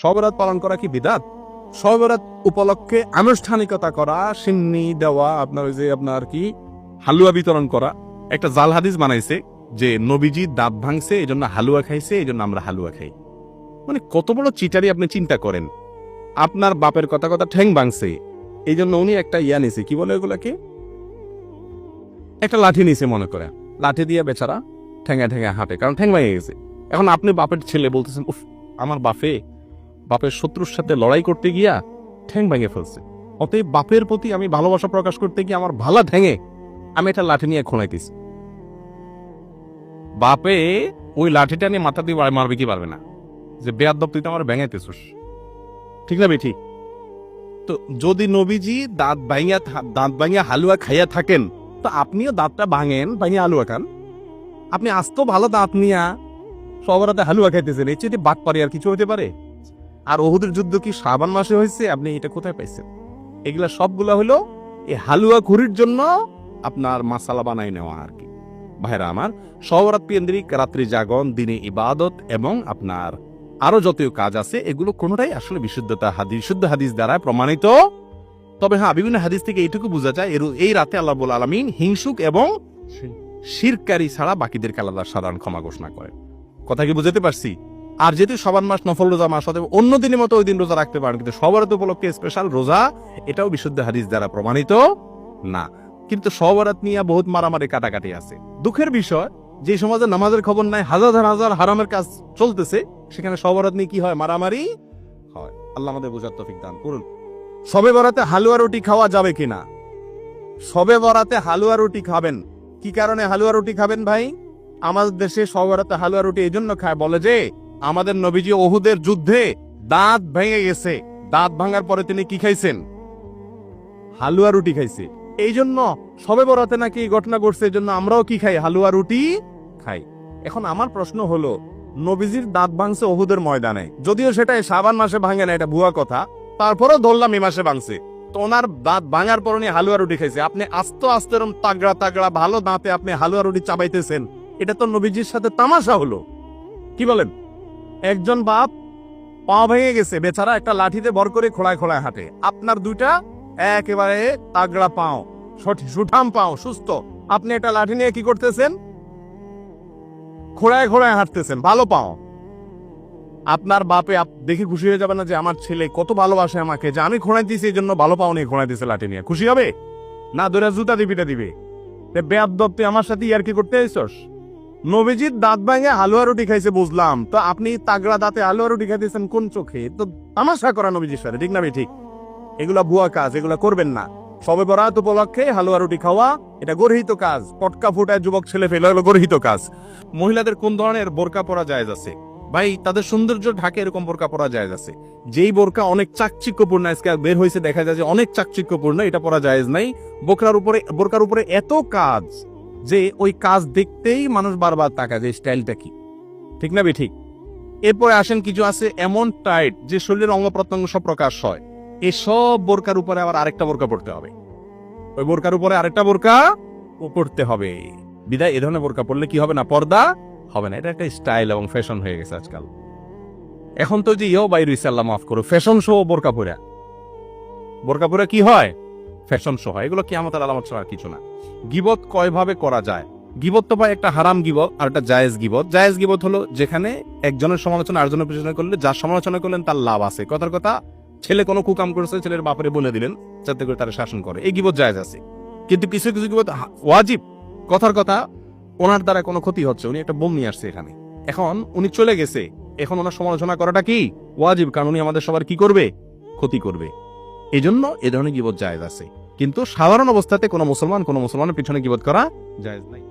শবে বরাত পালন করা কি বিদআত? শবে বরাত উপলক্ষে আনুষ্ঠানিকতা করা, সিন্নি দেওয়া, আপনার ওই যে আপনার কি হালুয়া বিতরণ করা, একটা জাল হাদিস বানাইছে যে নবীজি দাঁত ভাঙছে এই জন্য হালুয়া খাইছে, এই জন্য আমরা হালুয়া খাই। মানে কত বড় চিটারি আপনি চিন্তা করেন। আপনার বাপের কথা কথা ঠ্যাং ভাঙছে এই জন্য উনি একটা ইয়া নিছে, কি বলে ওগুলাকে, একটা লাঠি নিছে মনে করে, লাঠি দিয়ে বেচারা ঠ্যাঙা ঠ্যাঙা হাঁটে, কারণ ঠ্যাং ভেঙে গেছে। এখন আপনি বাপের ছেলে বলতেছেন উফ আমার বাপের শত্রুর সাথে লড়াই করতে গিয়া ঠ্যাং ভেঙে ফেলছে, অতএব বাপের প্রতি আমি ভালোবাসা প্রকাশ করতে গিয়ে আমার ভালা ঠ্যাঙে আমি একটা লাঠি নিয়ে খোঁড়াইতেছি। বাপে ওই লাঠিটা নিয়ে মাথা দিয়ে মারবে কি পারবে না যে বেয়াদব তুই তো আমার ভেঙাইতেছিস, ঠিক না বেঠি? তো যদি নবীজি দাঁত ভাঙিয়া হালুয়া খাইয়া থাকেন তো আপনিও দাঁতটা ভাঙেন, ভাঙিয়া হালুয়া খান। আপনি আস্ত ভালো দাঁত নিয়া সবরাতে হালুয়া খাইতেছেন, এই চেয়ে বাদ পারি আর কিছু হতে পারে? আর ওহুদের যুদ্ধ কি শাবান মাসে হয়েছে? আপনি এটা কোথায় পাইছেন? এগুলা সবগুলা হলো এই হালুয়া খুরির জন্য আপনার মাসালা বানাই নেওয়া আর কি। ভাইরা আমার, সবরাত কেন্দ্রিক রাত্রি জাগরণ, দিনে ইবাদত এবং আপনার আরো যত কাজ আছে এগুলো কোনোটাই আসলে বিশুদ্ধ হাদিস দ্বারা প্রমাণিত। তবে হ্যাঁ, বিভিন্ন হাদিস থেকে এইটুকু বোঝা যায় এই রাতে আল্লাহ রাব্বুল আলামিন হিংসুক এবং শিরকারী ছাড়া বাকিদেরকে আলাদা সাধারণ ক্ষমা ঘোষণা করেন। কথা কি বুঝাতে পারছি? আর যেহেতু শাবান মাস নফল রোজা মাস, অতএব অন্য দিনের মতো ওই দিন রোজা রাখতে পারেন, কিন্তু সবরাত উপলক্ষে স্পেশাল রোজা এটাও বিশুদ্ধ হাদিস দ্বারা প্রমাণিত না। কিন্তু সবরাত নিয়ে বহুত মারামারি কাটাকাটি আছে। দুঃখের বিষয়, যে সমাজে নামাজের খবর নাই, হাজার হাজার হারামের কাজ চলতেছে, সেখানে সবরাত নিয়ে কি হয়? মারামারি হয়। আল্লাহ আমাদের বোঝার তৌফিক দান করুন। শবে বরাতে হালুয়া রুটি খাওয়া যাবে কিনা? শবে বরাতে হালুয়া রুটি খাবেন। কি কারণে হালুয়া রুটি খাবেন ভাই? আমাদের দেশে শবে বরাতে হালুয়া রুটি এই জন্য খায়, বলে যে আমাদের নবীজি ওহুদের যুদ্ধে দাঁত ভেঙে গেছে, দাঁত ভাঙার পরে তিনি কি খাইছেন? হালুয়া রুটি খাইছে। এই জন্য শবে বরাতে নাকি এই ঘটনা ঘটছে, এই জন্য আমরাও কি খাই? হালুয়া রুটি খাই। এখন আমার প্রশ্ন হলো, নবীজির দাঁত ভাঙছে ওহুদের ময়দানে, যদিও সেটা শাবান মাসে ভাঙে না, এটা ভুয়া কথা, তারপরেও ধরলাম এই মাসে ভাঙছে, তো ওনার দাঁত ভাঙার পর উনি হালুয়া রুটি খাইছে। আপনি আস্তে আস্তে তাগড়া ভালো দাঁতে আপনি হালুয়া রুটি চাবাইতেছেন, এটা তো নবীজির সাথে তামাশা হলো। কি বলেন? একজন বাপ পা ভেঙে গেছে, বেচারা একটা লাঠিতে ভর করে খোলায় হাঁটে, আপনার দুইটা একেবারে তাগড়া পাও, সুঠাম পাও, সুস্থ, আপনি একটা লাঠি নিয়ে কি করতেছেন? খোলায় হাঁটতেছেন, ভালো পাও। আপনার বাপে দেখে খুশি হয়ে যাবে না যে আমার ছেলে কত ভালোবাসে আমাকে, যে আমি খোঁড়াই দিয়েছি এই জন্য ভালো পাও নিয়ে খোঁড়াই দিয়েছে লাঠি নিয়ে? খুশি হবে না? ধরে জুতা দিবিটা দিবে, বেয়াদব তুই আমার সাথে ইয়ার কি করতে আইছস? নবীজির দাঁত ভাঙে হালুয়া রুটি খাইছে বুঝলাম, তো আপনি তাগড়া দাঁতে হালুয়া রুটি খাইতেছেন কোন চোখে? তো তামাশা করা নবীজির সাথে, ঠিক না? ঠিক, এগুলা ভুয়া কাজ, এগুলা করবেন না। শবে বরাত উপলক্ষে হালুয়া রুটি খাওয়া এটা গর্হিত কাজ। পটকা ফুটায় যুবক ছেলে ফেলে, হলো গর্হিত কাজ। মহিলাদের কোন ধরনের বোরকা পরা জায়েজ আছে? ভাই, তাদের সৌন্দর্য ঢাকে এরকম বোরকা পরা জায়েজ আছে। যেই বোরকা অনেক চাকচিক্যপূর্ণ, আজকে বের হয়েছে দেখা যায় যে অনেক চাকচিক্যপূর্ণ, এটা পরা জায়েজ নাই। বোরকার উপরে এত কাজ যে ওই কাজ দেখতেই মানুষ বারবার তাকায় যে স্টাইলটা কি, ঠিক না? ঠিক। এরপরে আসেন, কিছু আছে এমন টাইট যে শরীরের অঙ্গ প্রত্যঙ্গ সব প্রকাশ হয়, এসব বোরকার উপরে আবার আরেকটা বোরকা পড়তে হবে, ওই বোরকার উপরে আরেকটা বোরকা পড়তে হবে। বিদায় এ ধরনের বোরকা পড়লে কি হবে না? পর্দা হবে না। এটা একটা স্টাইল এবং ফ্যাশন হয়ে গেছে আজকাল। এখন তো যে বাইর হইছে, আল্লাহ মাফ করো, ফ্যাশন শো বোরকা পরে কি হয়? ফ্যাশন শো হয়। এগুলো কিয়ামতের আলামত ছাড়া কিছু না। গীবত কয়ভাবে করা যায়? গীবত তো ভাই একটা হারাম গীবত আর একটা জায়েজ গীবত। জায়েজ গীবত হলো যেখানে একজনের সমালোচনা আরেকজনের পেছনে করলে যার সমালোচনা করলেন তার লাভ আছে। কথার কথা, ছেলে কোনো কুকাম করেছে, ছেলের বাপরে বলে দিলেন যাতে করে তারা শাসন করে, এই গীবত জায়েজ আছে। কিন্তু কিছু কিছু গীবত ওয়াজিব। কথার কথা, ওনার দ্বারা কোনো ক্ষতি হচ্ছে, উনি একটা বোম নিয়ে আসছে এখানে, এখন উনি চলে গেছে, এখন ওনার সমালোচনা করাটা কি ওয়াজিব, কারণ উনি আমাদের সবার কি করবে? ক্ষতি করবে। এই জন্য এ ধরনের গীবত জায়েজ আছে। কিন্তু সাধারণ অবস্থাতে কোনো মুসলমানের পিছনে গীবত করা জায়েজ নাই।